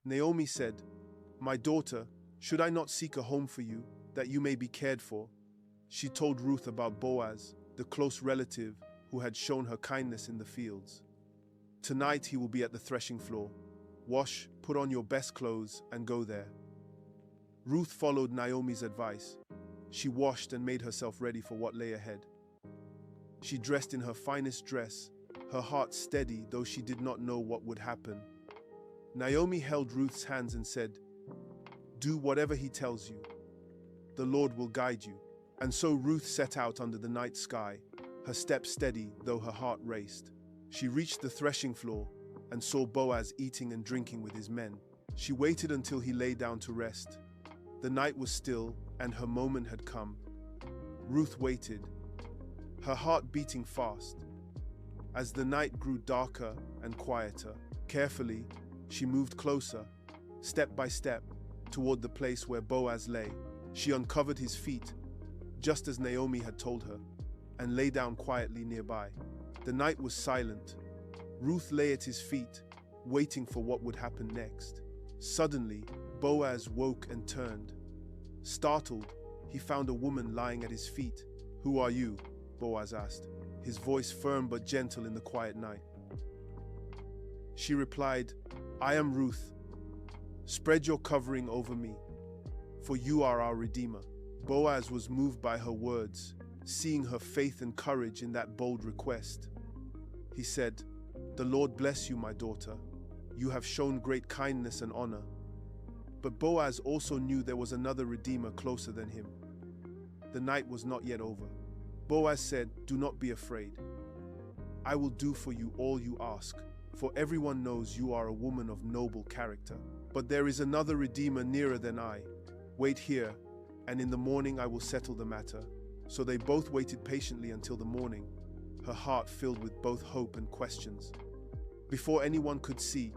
Naomi said, "My daughter, should I not seek a home for you, that you may be cared for?" She told Ruth about Boaz, the close relative who had shown her kindness in the fields. "Tonight he will be at the threshing floor. Wash, put on your best clothes, and go there." Ruth followed Naomi's advice. She washed and made herself ready for what lay ahead. She dressed in her finest dress, her heart steady, though she did not know what would happen. Naomi held Ruth's hands and said, "Do whatever he tells you. The Lord will guide you." And so Ruth set out under the night sky, her steps steady, though her heart raced. She reached the threshing floor and saw Boaz eating and drinking with his men. She waited until he lay down to rest. The night was still, and her moment had come. Ruth waited, her heart beating fast. As the night grew darker and quieter, carefully, she moved closer, step by step, toward the place where Boaz lay. She uncovered his feet, just as Naomi had told her, and lay down quietly nearby. The night was silent. Ruth lay at his feet, waiting for what would happen next. Suddenly, Boaz woke and turned. Startled, he found a woman lying at his feet. "Who are you?" Boaz asked, his voice firm but gentle in the quiet night. She replied, "I am Ruth. Spread your covering over me, for you are our Redeemer." Boaz was moved by her words, seeing her faith and courage in that bold request. He said, "The Lord bless you, my daughter. You have shown great kindness and honor." But Boaz also knew there was another Redeemer closer than him. The night was not yet over. Boaz said, "Do not be afraid. I will do for you all you ask, for everyone knows you are a woman of noble character. But there is another Redeemer nearer than I. Wait here, and in the morning I will settle the matter." So they both waited patiently until the morning, her heart filled with both hope and questions. Before anyone could see,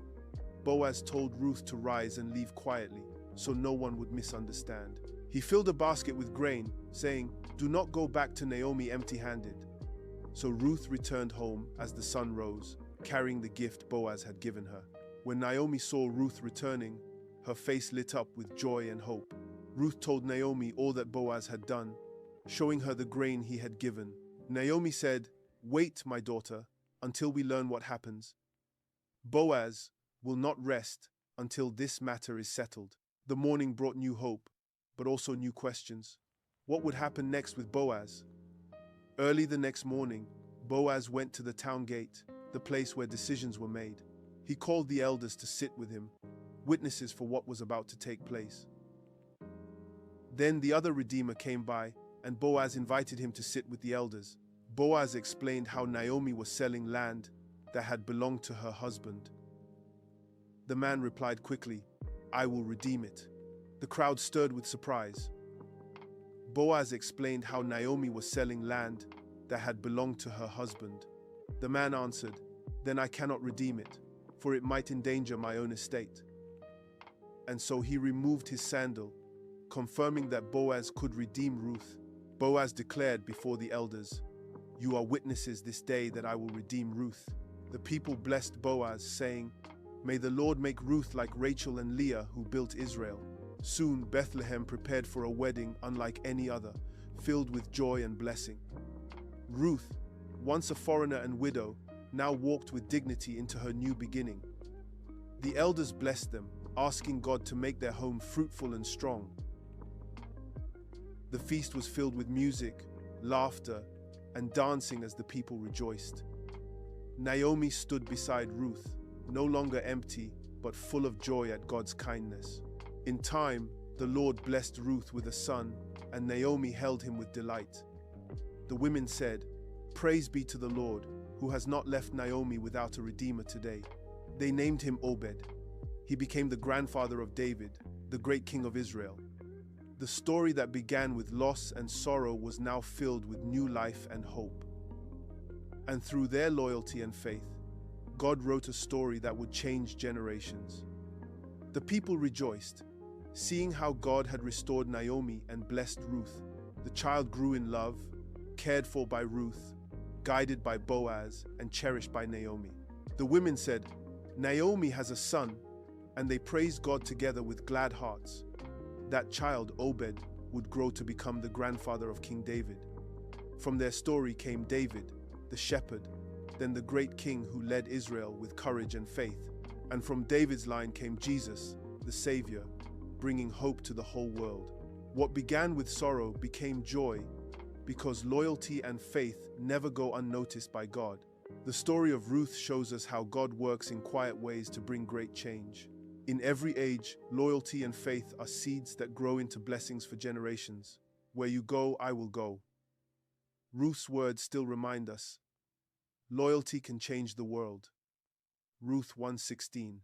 Boaz told Ruth to rise and leave quietly, so no one would misunderstand. He filled a basket with grain, saying, "Do not go back to Naomi empty-handed." So Ruth returned home as the sun rose, carrying the gift Boaz had given her. When Naomi saw Ruth returning, her face lit up with joy and hope. Ruth told Naomi all that Boaz had done, showing her the grain he had given. Naomi said, "Wait, my daughter, until we learn what happens. Boaz will not rest until this matter is settled." The morning brought new hope, but also new questions. What would happen next with Boaz? Early the next morning, Boaz went to the town gate, the place where decisions were made. He called the elders to sit with him, witnesses for what was about to take place. Then the other Redeemer came by, and Boaz invited him to sit with the elders. Boaz explained how Naomi was selling land that had belonged to her husband. The man replied quickly, "I will redeem it." The crowd stirred with surprise. Boaz explained how Naomi was selling land that had belonged to her husband. The man answered, "Then I cannot redeem it, for it might endanger my own estate." And so he removed his sandal, confirming that Boaz could redeem Ruth. Boaz declared before the elders, "You are witnesses this day that I will redeem Ruth." The people blessed Boaz, saying, "May the Lord make Ruth like Rachel and Leah, who built Israel." Soon Bethlehem prepared for a wedding unlike any other, filled with joy and blessing. Ruth, once a foreigner and widow, now walked with dignity into her new beginning. The elders blessed them, asking God to make their home fruitful and strong. The feast was filled with music, laughter, and dancing as the people rejoiced. Naomi stood beside Ruth, no longer empty, but full of joy at God's kindness. In time, the Lord blessed Ruth with a son, and Naomi held him with delight. The women said, "Praise be to the Lord, who has not left Naomi without a redeemer today." They named him Obed. He became the grandfather of David, the great king of Israel. The story that began with loss and sorrow was now filled with new life and hope. And through their loyalty and faith, God wrote a story that would change generations. The people rejoiced, seeing how God had restored Naomi and blessed Ruth. The child grew in love, cared for by Ruth, guided by Boaz, and cherished by Naomi. The women said, "Naomi has a son, and they praised God together with glad hearts. That child, Obed, would grow to become the grandfather of King David. From their story came David, the shepherd, then the great king who led Israel with courage and faith. And from David's line came Jesus, the Savior, bringing hope to the whole world. What began with sorrow became joy, because loyalty and faith never go unnoticed by God. The story of Ruth shows us how God works in quiet ways to bring great change. In every age, loyalty and faith are seeds that grow into blessings for generations. Where you go, I will go. Ruth's words still remind us, loyalty can change the world. Ruth 1:16.